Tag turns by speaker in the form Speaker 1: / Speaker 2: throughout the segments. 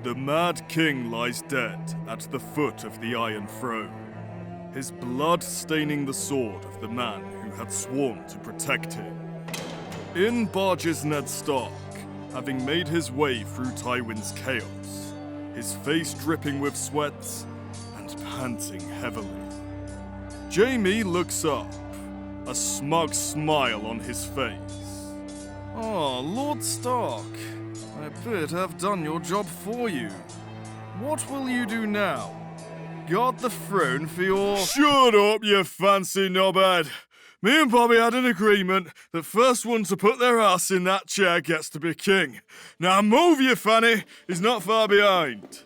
Speaker 1: The Mad King lies dead at the foot of the Iron Throne, his blood staining the sword of the man who had sworn to protect him. In barges Ned Stark, having made his way through Tywin's chaos, his face dripping with sweat and panting heavily. Jaime looks up, a smug smile on his face.
Speaker 2: "Ah, Lord Stark, I appear to have done your job for you. What will you do now? Guard the throne for your—"
Speaker 1: Shut up, you fancy knobhead! Me and Bobby had an agreement that first one to put their ass in that chair gets to be king. Now move, you fanny! He's not far behind.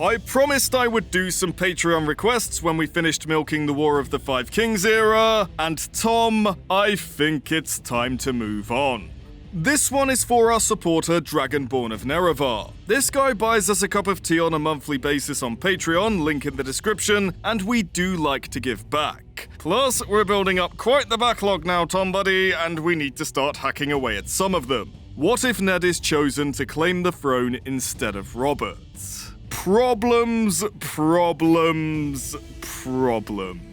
Speaker 1: I promised I would do some Patreon requests when we finished milking the War of the Five Kings era, and Tom, I think it's time to move on. This one is for our supporter, Dragonborn of Nerevar. This guy buys us a cup of tea on a monthly basis on Patreon, link in the description, and we do like to give back. Plus, we're building up quite the backlog now, Tom buddy, and we need to start hacking away at some of them. What if Ned is chosen to claim the throne instead of Robert? Problems, problems, problems.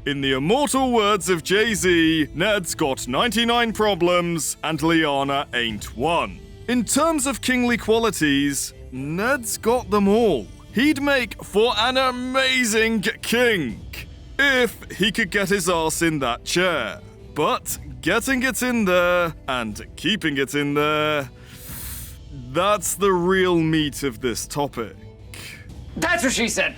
Speaker 1: In the immortal words of Jay-Z, Ned's got 99 problems and Lyanna ain't one. In terms of kingly qualities, Ned's got them all. He'd make for an amazing king if he could get his arse in that chair. But getting it in there and keeping it in there, that's the real meat of this topic.
Speaker 3: That's what she said.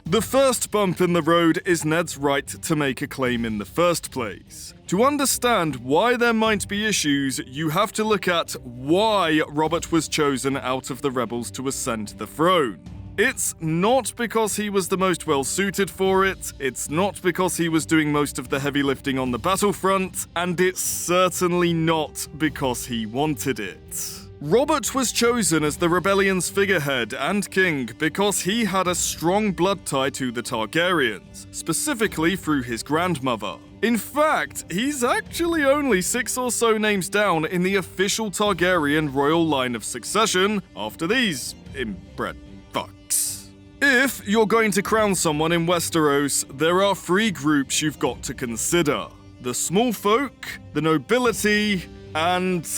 Speaker 1: The first bump in the road is Ned's right to make a claim in the first place. To understand why there might be issues, you have to look at why Robert was chosen out of the rebels to ascend the throne. It's not because he was the most well-suited for it, it's not because he was doing most of the heavy lifting on the battlefront, and it's certainly not because he wanted it. Robert was chosen as the rebellion's figurehead and king because he had a strong blood tie to the Targaryens, specifically through his grandmother. In fact, he's actually only 6 or so names down in the official Targaryen royal line of succession after these inbred fucks. If you're going to crown someone in Westeros, there are 3 groups you've got to consider: the small folk, the nobility, and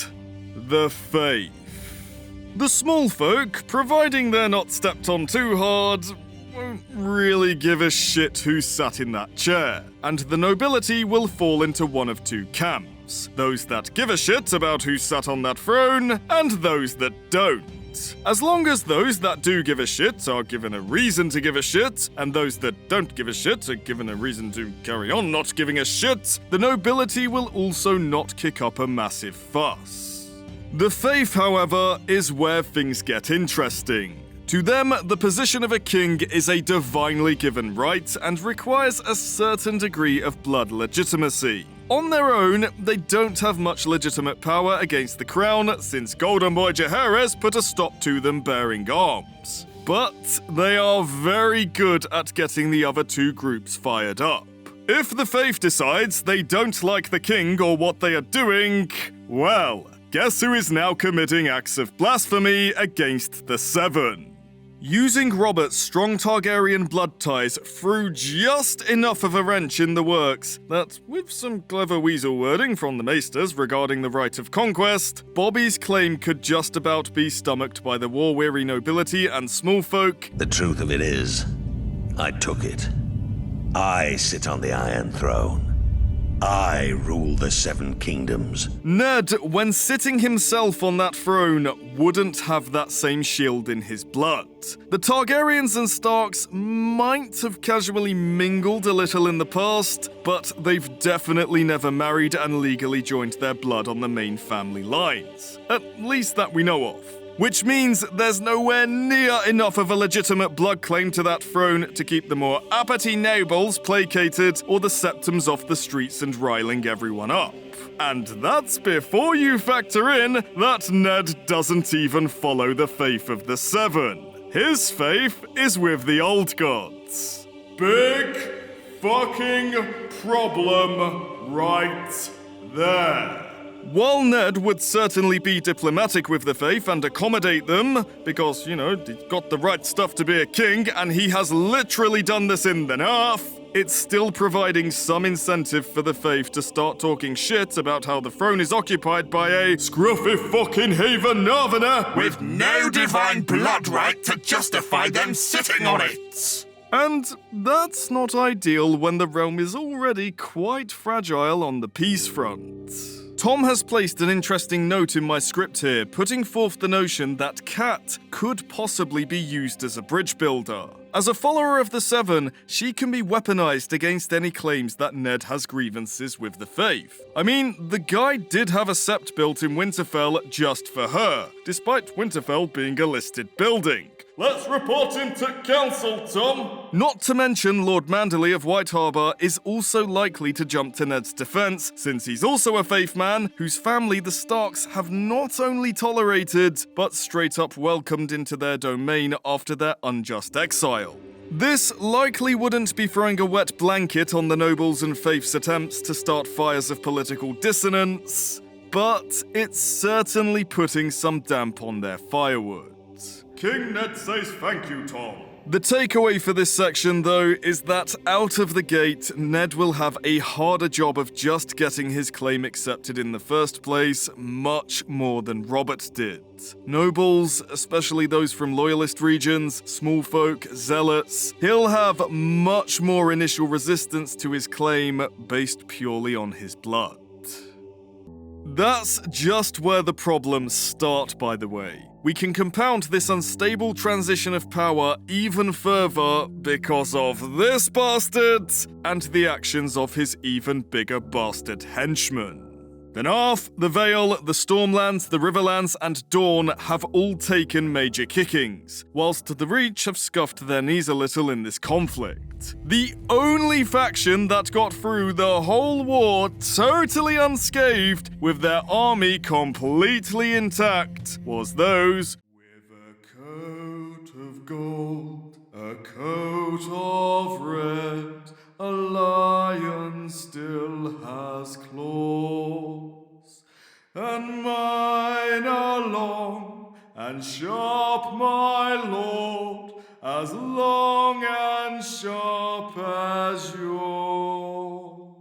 Speaker 1: the faith. The small folk, providing they're not stepped on too hard, won't really give a shit who sat in that chair, and the nobility will fall into one of 2 camps: those that give a shit about who sat on that throne, and those that don't. As long as those that do give a shit are given a reason to give a shit, and those that don't give a shit are given a reason to carry on not giving a shit, the nobility will also not kick up a massive fuss. The faith, however, is where things get interesting. To them, the position of a king is a divinely given right and requires a certain degree of blood legitimacy. On their own, they don't have much legitimate power against the crown, since Golden Boy Jaehaerys put a stop to them bearing arms. But they are very good at getting the other 2 groups fired up. If the faith decides they don't like the king or what they are doing, well, guess who is now committing acts of blasphemy against the Seven? Using Robert's strong Targaryen blood ties threw just enough of a wrench in the works that, with some clever weasel wording from the Maesters regarding the right of conquest, Bobby's claim could just about be stomached by the war-weary nobility and small folk.
Speaker 4: The truth of it is, I took it. I sit on the Iron Throne. I rule the 7 kingdoms.
Speaker 1: Ned, when sitting himself on that throne, wouldn't have that same shield in his blood. The Targaryens and Starks might have casually mingled a little in the past, but they've definitely never married and legally joined their blood on the main family lines. At least that we know of. Which means there's nowhere near enough of a legitimate blood claim to that throne to keep the more uppity nobles placated or the septums off the streets and riling everyone up. And that's before you factor in that Ned doesn't even follow the faith of the 7. His faith is with the old gods. Big fucking problem right there. While Ned would certainly be diplomatic with the faith and accommodate them, because, he's got the right stuff to be a king, and he has literally done this in the North, it's still providing some incentive for the faith to start talking shit about how the throne is occupied by a scruffy fucking Haven Northerner
Speaker 5: with no divine blood right to justify them sitting on it.
Speaker 1: And that's not ideal when the realm is already quite fragile on the peace front. Tom has placed an interesting note in my script here, putting forth the notion that Kat could possibly be used as a bridge builder. As a follower of the Seven, she can be weaponized against any claims that Ned has grievances with the faith. I mean, the guy did have a sept built in Winterfell just for her, despite Winterfell being a listed building.
Speaker 2: Let's report him to council, Tom!
Speaker 1: Not to mention Lord Manderley of White Harbour is also likely to jump to Ned's defence, since he's also a faith man whose family the Starks have not only tolerated, but straight up welcomed into their domain after their unjust exile. This likely wouldn't be throwing a wet blanket on the nobles and faith's attempts to start fires of political dissonance, but it's certainly putting some damp on their firewood.
Speaker 2: King Ned says thank you, Tom.
Speaker 1: The takeaway for this section, though, is that out of the gate, Ned will have a harder job of just getting his claim accepted in the first place, much more than Robert did. Nobles, especially those from loyalist regions, small folk, zealots, he'll have much more initial resistance to his claim based purely on his blood. That's just where the problems start, by the way. We can compound this unstable transition of power even further because of this bastard and the actions of his even bigger bastard henchmen. The North, the Vale, the Stormlands, the Riverlands, and Dawn have all taken major kickings, whilst the Reach have scuffed their knees a little in this conflict. The only faction that got through the whole war totally unscathed, with their army completely intact, was those
Speaker 2: with a coat of gold, a coat of red, a lion still has claws, and mine are long and sharp, my lord, as long and sharp as yours.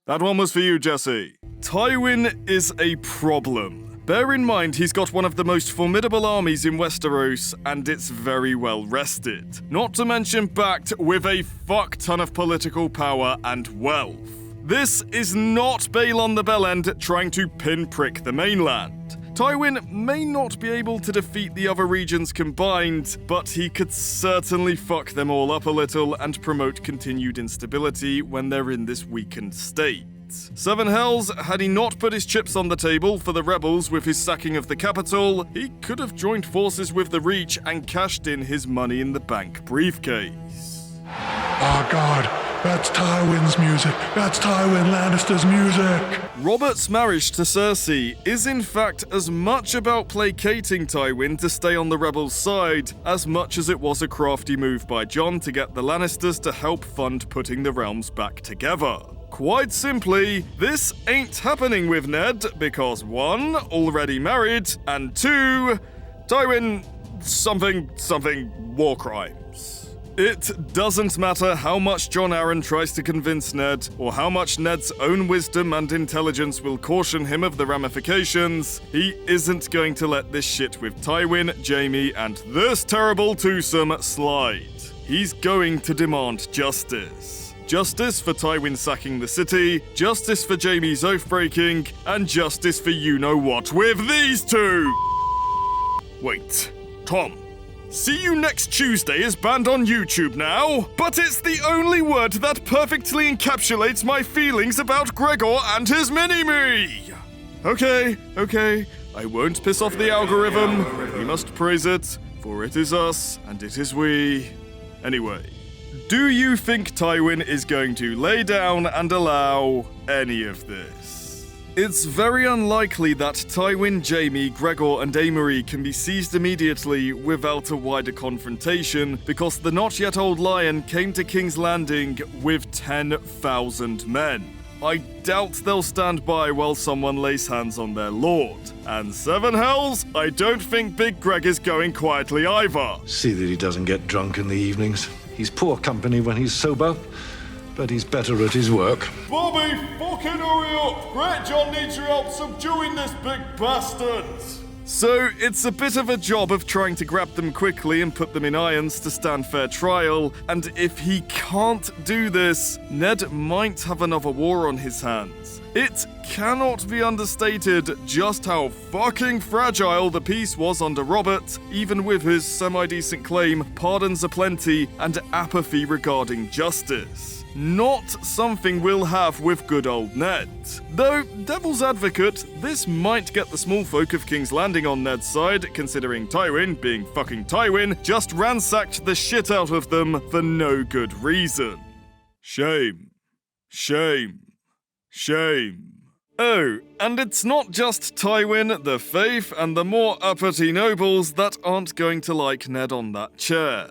Speaker 1: That one was for you, Jesse. Tywin is a problem. Bear in mind he's got one of the most formidable armies in Westeros, and it's very well rested. Not to mention backed with a fuck ton of political power and wealth. This is not Balon the Bellend trying to pinprick the mainland. Tywin may not be able to defeat the other regions combined, but he could certainly fuck them all up a little and promote continued instability when they're in this weakened state. Seven Hells, had he not put his chips on the table for the rebels with his sacking of the capital, he could have joined forces with the Reach and cashed in his money in the bank briefcase.
Speaker 6: Oh God, that's Tywin's music. That's Tywin Lannister's music.
Speaker 1: Robert's marriage to Cersei is in fact as much about placating Tywin to stay on the rebels' side, as much as it was a crafty move by Jon to get the Lannisters to help fund putting the realms back together. Quite simply, this ain't happening with Ned because 1, already married, and 2, Tywin something war crimes. It doesn't matter how much Jon Arryn tries to convince Ned, or how much Ned's own wisdom and intelligence will caution him of the ramifications, he isn't going to let this shit with Tywin, Jaime, and this terrible twosome slide. He's going to demand justice. Justice for Tywin sacking the city, justice for Jaime's oath-breaking, and justice for you-know-what with these two! Wait, Tom. See You Next Tuesday is banned on YouTube now, but it's the only word that perfectly encapsulates my feelings about Gregor and his mini-me! Okay, I won't piss off the algorithm. We must praise it, for it is us, and it is we. Anyway. Do you think Tywin is going to lay down and allow any of this? It's very unlikely that Tywin, Jaime, Gregor, and Amory can be seized immediately without a wider confrontation, because the not yet old lion came to King's Landing with 10,000 men. I doubt they'll stand by while someone lays hands on their lord. And Seven Hells, I don't think Big Greg is going quietly either.
Speaker 7: See that he doesn't get drunk in the evenings. He's poor company when he's sober, but he's better at his work.
Speaker 1: Bobby, fucking hurry up! Great John needs your help subduing this big bastard! So, it's a bit of a job of trying to grab them quickly and put them in irons to stand fair trial, and if he can't do this, Ned might have another war on his hands. It cannot be understated just how fucking fragile the peace was under Robert, even with his semi-decent claim, pardons aplenty, and apathy regarding justice. Not something we'll have with good old Ned. Though, devil's advocate, this might get the small folk of King's Landing on Ned's side, considering Tywin, being fucking Tywin, just ransacked the shit out of them for no good reason. Shame. Shame. Shame. Oh, and it's not just Tywin, the Faith, and the more uppity nobles that aren't going to like Ned on that chair.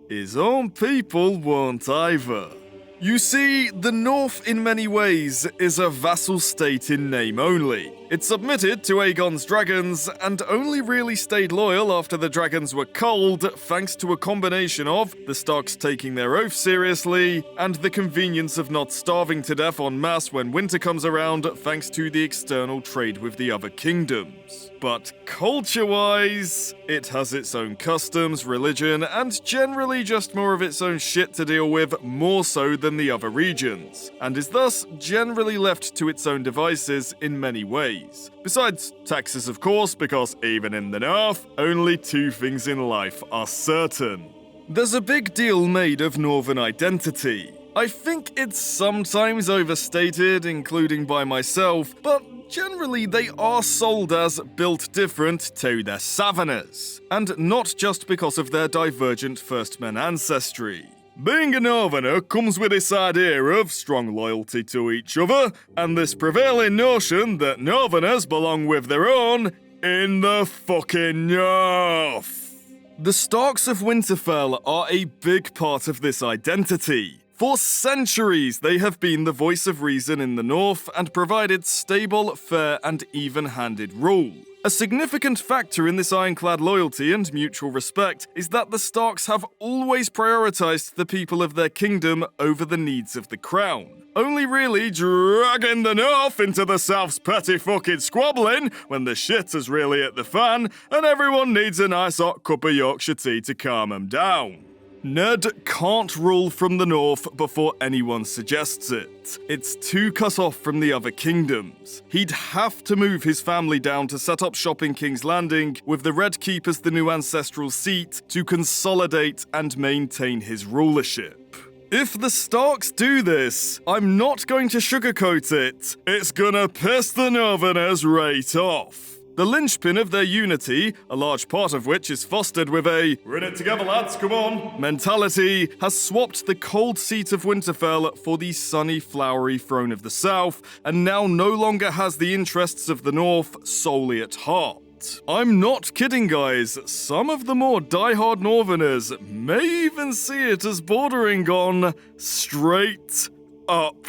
Speaker 1: His own people won't either. You see, the North in many ways is a vassal state in name only. It submitted to Aegon's dragons and only really stayed loyal after the dragons were cold, thanks to a combination of the Starks taking their oath seriously and the convenience of not starving to death en masse when winter comes around, thanks to the external trade with the other kingdoms. But culture-wise, it has its own customs, religion, and generally just more of its own shit to deal with, more so than the other regions, and is thus generally left to its own devices in many ways. Besides taxes, of course, because even in the North, only two things in life are certain. There's a big deal made of Northern identity. I think it's sometimes overstated, including by myself, but generally they are sold as built different to the Southerners, and not just because of their divergent First Men ancestry. Being a Northerner comes with this idea of strong loyalty to each other, and this prevailing notion that Northerners belong with their own in the fucking North. The Starks of Winterfell are a big part of this identity. For centuries, they have been the voice of reason in the North and provided stable, fair, and even-handed rule. A significant factor in this ironclad loyalty and mutual respect is that the Starks have always prioritized the people of their kingdom over the needs of the crown, only really dragging the North into the South's petty fucking squabbling when the shit is really at the fan and everyone needs a nice hot cup of Yorkshire tea to calm them down. Ned can't rule from the North before anyone suggests it. It's too cut off from the other kingdoms. He'd have to move his family down to set up shop in King's Landing, with the Red Keep as the new ancestral seat, to consolidate and maintain his rulership. If the Starks do this, I'm not going to sugarcoat it. It's gonna piss the Northerners right off. The linchpin of their unity, a large part of which is fostered with a "we're in it together lads, come on" mentality, has swapped the cold seat of Winterfell for the sunny, flowery throne of the South, and now no longer has the interests of the North solely at heart. I'm not kidding, guys. Some of the more diehard Northerners may even see it as bordering on straight up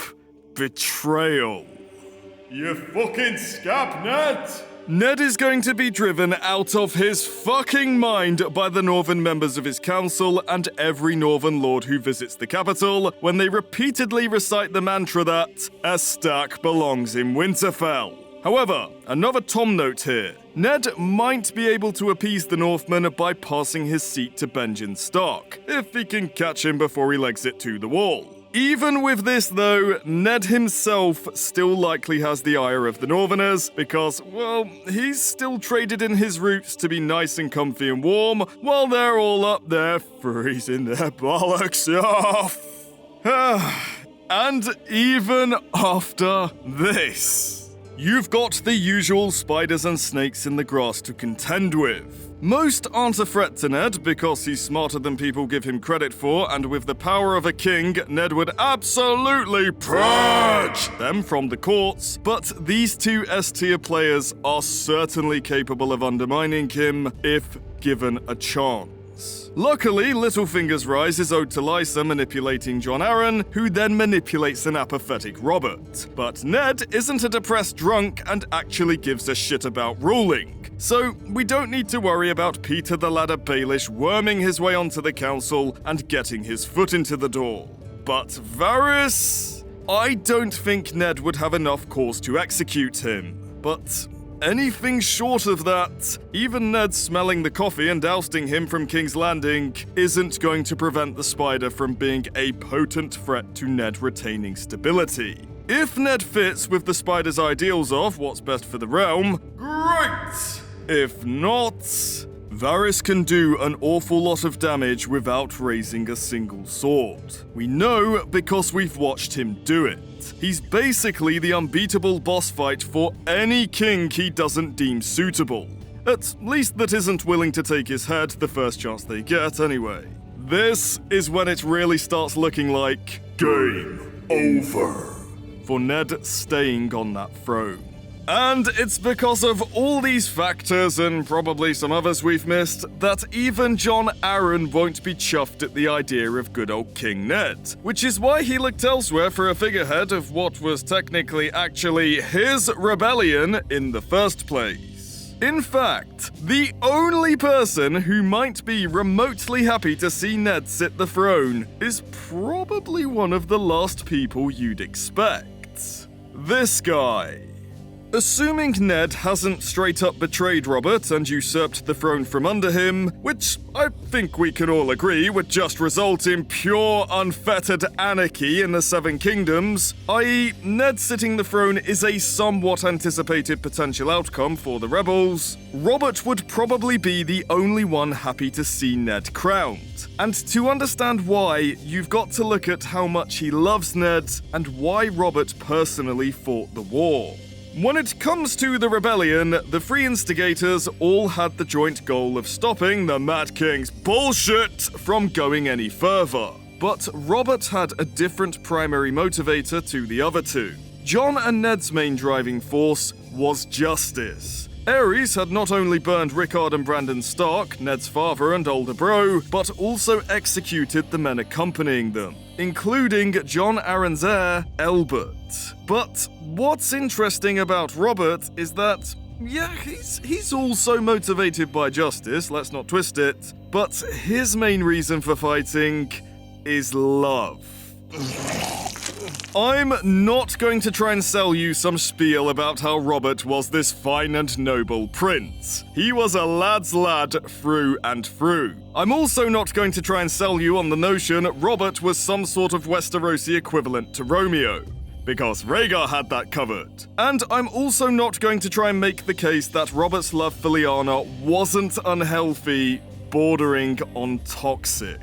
Speaker 1: betrayal. You fucking scab, Ned! Ned is going to be driven out of his fucking mind by the northern members of his council and every northern lord who visits the capital when they repeatedly recite the mantra that a Stark belongs in Winterfell. However, another Tom note here. Ned might be able to appease the Northmen by passing his seat to Benjen Stark, if he can catch him before he legs it to the wall. Even with this, though, Ned himself still likely has the ire of the Northerners because, well, he's still traded in his roots to be nice and comfy and warm while they're all up there freezing their bollocks off. And even after this, you've got the usual spiders and snakes in the grass to contend with. Most aren't a threat to Ned because he's smarter than people give him credit for, and with the power of a king, Ned would absolutely purge them from the courts, but these two S-tier players are certainly capable of undermining him if given a chance. things. Luckily, Littlefinger's rise is owed to Lysa manipulating Jon Arryn, who then manipulates an apathetic Robert. But Ned isn't a depressed drunk and actually gives a shit about ruling. So we don't need to worry about Peter the Ladder Baelish worming his way onto the council and getting his foot into the door. But Varys? I don't think Ned would have enough cause to execute him. But anything short of that, even Ned smelling the coffee and ousting him from King's Landing isn't going to prevent the Spider from being a potent threat to Ned retaining stability. If Ned fits with the Spider's ideals of what's best for the realm, great! If not, Varys can do an awful lot of damage without raising a single sword. We know because we've watched him do it. He's basically the unbeatable boss fight for any king he doesn't deem suitable. At least that isn't willing to take his head the first chance they get anyway. This is when it really starts looking like
Speaker 5: Game over.
Speaker 1: for Ned staying on that throne. And it's because of all these factors, and probably some others we've missed, that even Jon Arryn won't be chuffed at the idea of good old King Ned. Which is why he looked elsewhere for a figurehead of what was technically actually his rebellion in the first place. In fact, the only person who might be remotely happy to see Ned sit the throne is probably one of the last people you'd expect. This guy. Assuming Ned hasn't straight up betrayed Robert and usurped the throne from under him, which I think we can all agree would just result in pure unfettered anarchy in the Seven Kingdoms, i.e. Ned sitting the throne is a somewhat anticipated potential outcome for the rebels, Robert would probably be the only one happy to see Ned crowned. And to understand why, you've got to look at how much he loves Ned and why Robert personally fought the war. When it comes to the rebellion, the three instigators all had the joint goal of stopping the Mad King's bullshit from going any further. But Robert had a different primary motivator to the other two. Jon and Ned's main driving force was justice. Aerys had not only burned Rickard and Brandon Stark, Ned's father and older bro, but also executed the men accompanying them, including Jon Arryn's heir, Elbert. But what's interesting about Robert is that, yeah, he's also motivated by justice, let's not twist it, but his main reason for fighting is love. I'm not going to try and sell you some spiel about how Robert was this fine and noble prince. He was a lad's lad through and through. I'm also not going to try and sell you on the notion Robert was some sort of Westerosi equivalent to Romeo, because Rhaegar had that covered. And I'm also not going to try and make the case that Robert's love for Lyanna wasn't unhealthy, bordering on toxic.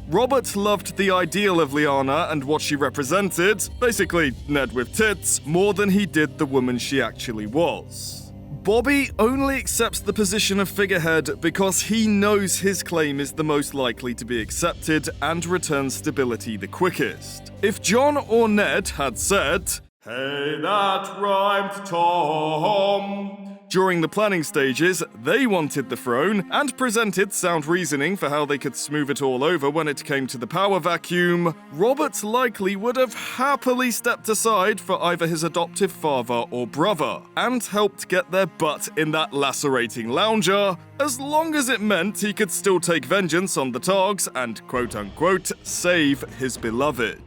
Speaker 1: Robert loved the ideal of Lyanna and what she represented, basically Ned with tits, more than he did the woman she actually was. Bobby only accepts the position of figurehead because he knows his claim is the most likely to be accepted and returns stability the quickest. If Jon or Ned had said, "Hey, that rhymed, Tom," during the planning stages, they wanted the throne and presented sound reasoning for how they could smooth it all over when it came to the power vacuum, Robert likely would have happily stepped aside for either his adoptive father or brother, and helped get their butt in that lacerating lounger, as long as it meant he could still take vengeance on the Targs and quote-unquote save his beloved.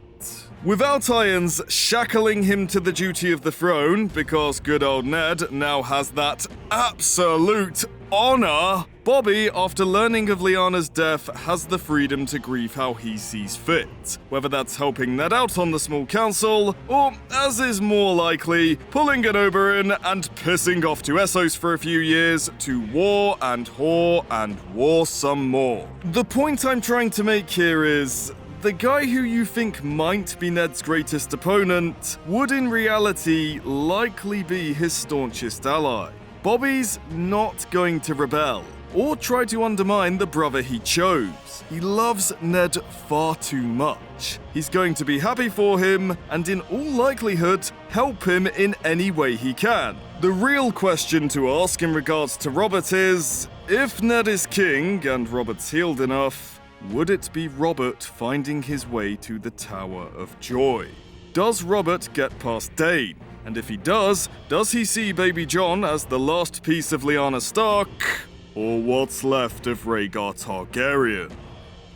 Speaker 1: Without irons shackling him to the duty of the throne, because good old Ned now has that absolute honor, Bobby, after learning of Lyanna's death, has the freedom to grieve how he sees fit. Whether that's helping Ned out on the small council, or, as is more likely, pulling an Oberyn and pissing off to Essos for a few years to war and whore and war some more. The point I'm trying to make here is, the guy who you think might be Ned's greatest opponent would in reality likely be his staunchest ally. Bobby's not going to rebel or try to undermine the brother he chose. He loves Ned far too much. He's going to be happy for him and in all likelihood help him in any way he can. The real question to ask in regards to Robert is If Ned is king and Robert's healed enough, would it be Robert finding his way to the Tower of Joy? Does Robert get past Dane? And if he does he see Baby Jon as the last piece of Lyanna Stark? Or what's left of Rhaegar Targaryen?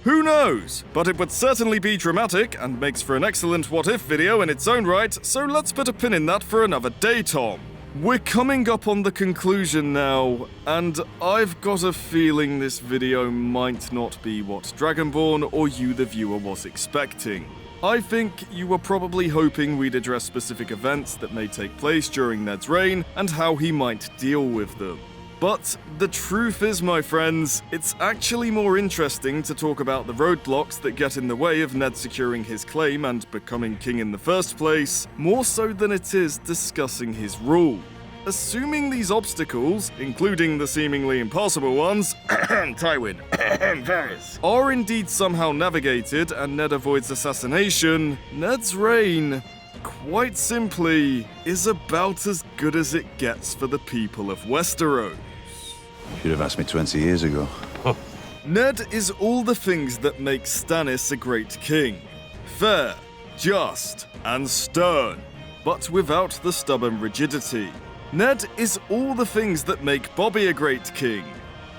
Speaker 1: Who knows? But it would certainly be dramatic and makes for an excellent what-if video in its own right, so let's put a pin in that for another day, Tom. We're coming up on the conclusion now, and I've got a feeling this video might not be what Dragonborn or you the viewer was expecting. I think you were probably hoping we'd address specific events that may take place during Ned's reign and how he might deal with them. But the truth is, my friends, it's actually more interesting to talk about the roadblocks that get in the way of Ned securing his claim and becoming king in the first place, more so than it is discussing his rule. Assuming these obstacles, including the seemingly impossible ones, Tywin, Varys, are indeed somehow navigated and Ned avoids assassination, Ned's reign, quite simply, is about as good as it gets for the people of Westeros.
Speaker 8: You'd have asked me 20 years ago.
Speaker 1: Ned is all the things that make Stannis a great king. Fair, just, and stern, but without the stubborn rigidity. Ned is all the things that make Bobby a great king.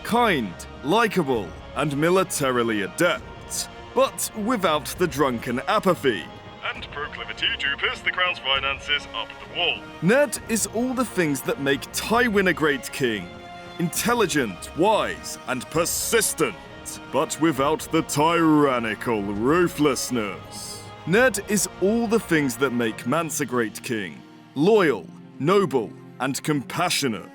Speaker 1: Kind, likable, and militarily adept, but without the drunken apathy and proclivity to piss the crown's finances up the wall. Ned is all the things that make Tywin a great king. Intelligent, wise, and persistent, but without the tyrannical ruthlessness. Ned is all the things that make Mance a great king. Loyal, noble, and compassionate,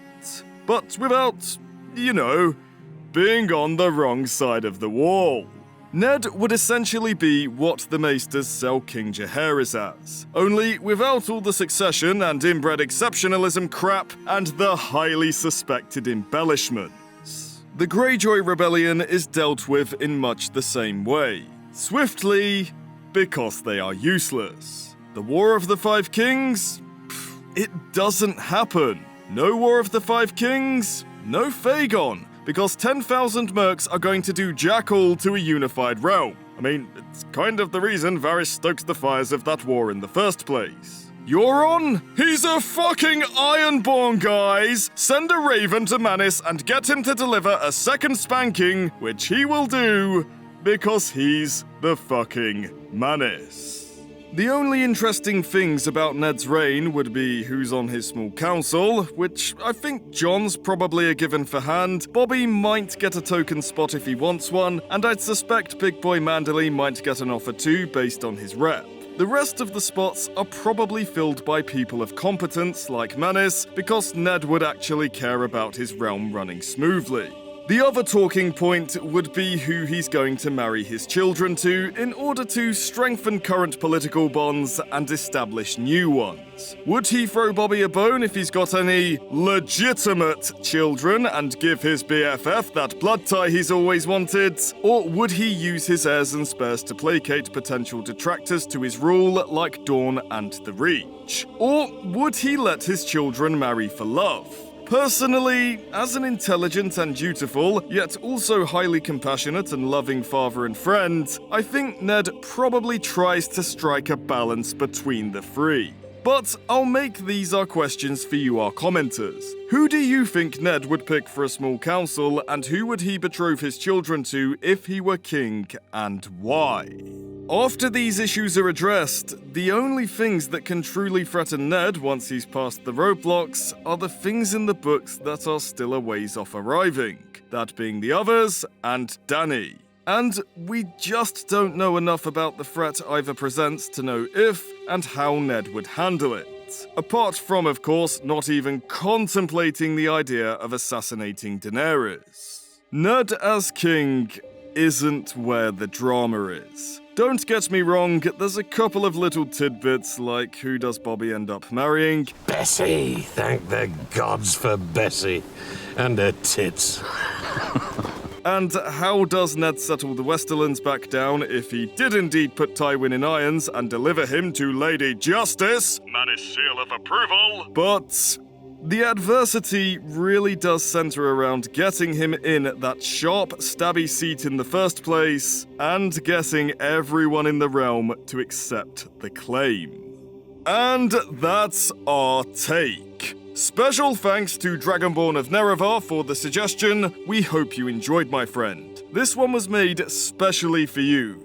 Speaker 1: but without, being on the wrong side of the wall. Ned would essentially be what the Maesters sell King Jaehaerys as, only without all the succession and inbred exceptionalism crap and the highly suspected embellishments. The Greyjoy Rebellion is dealt with in much the same way. Swiftly, because they are useless. The War of the Five Kings? It doesn't happen. No War of the Five Kings? No Fagon. Because 10,000 mercs are going to do jack all to a unified realm. I mean, it's kind of the reason Varys stoked the fires of that war in the first place. Euron? He's a fucking Ironborn, guys! Send a raven to Manus and get him to deliver a second spanking, which he will do, because he's the fucking Manus. The only interesting things about Ned's reign would be who's on his small council, which I think Jon's probably a given for hand, Bobby might get a token spot if he wants one, and I'd suspect Big Boy Manderley might get an offer too based on his rep. The rest of the spots are probably filled by people of competence like Manus, because Ned would actually care about his realm running smoothly. The other talking point would be who he's going to marry his children to in order to strengthen current political bonds and establish new ones. Would he throw Bobby a bone if he's got any legitimate children and give his BFF that blood tie he's always wanted? Or would he use his heirs and spares to placate potential detractors to his rule like Dorne and the Reach? Or would he let his children marry for love? Personally, as an intelligent and dutiful, yet also highly compassionate and loving father and friend, I think Ned probably tries to strike a balance between the three. But I'll make these our questions for you, our commenters. Who do you think Ned would pick for a small council, and who would he betroth his children to if he were king, and why? After these issues are addressed, the only things that can truly threaten Ned once he's past the roadblocks are the things in the books that are still a ways off arriving, that being the others and Dany. And we just don't know enough about the threat either presents to know if and how Ned would handle it. Apart from, of course, not even contemplating the idea of assassinating Daenerys. Ned as king isn't where the drama is. Don't get me wrong, there's a couple of little tidbits like who does Bobby end up marrying?
Speaker 9: Bessie! Thank the gods for Bessie. And her tits.
Speaker 1: And how does Ned settle the Westerlands back down if he did indeed put Tywin in irons and deliver him to Lady Justice? Manus' seal of approval. But The adversity really does center around getting him in that sharp, stabby seat in the first place, and getting everyone in the realm to accept the claim. And that's our take. Special thanks to Dragonborn of Nerevar for the suggestion. We hope you enjoyed, my friend. This one was made specially for you.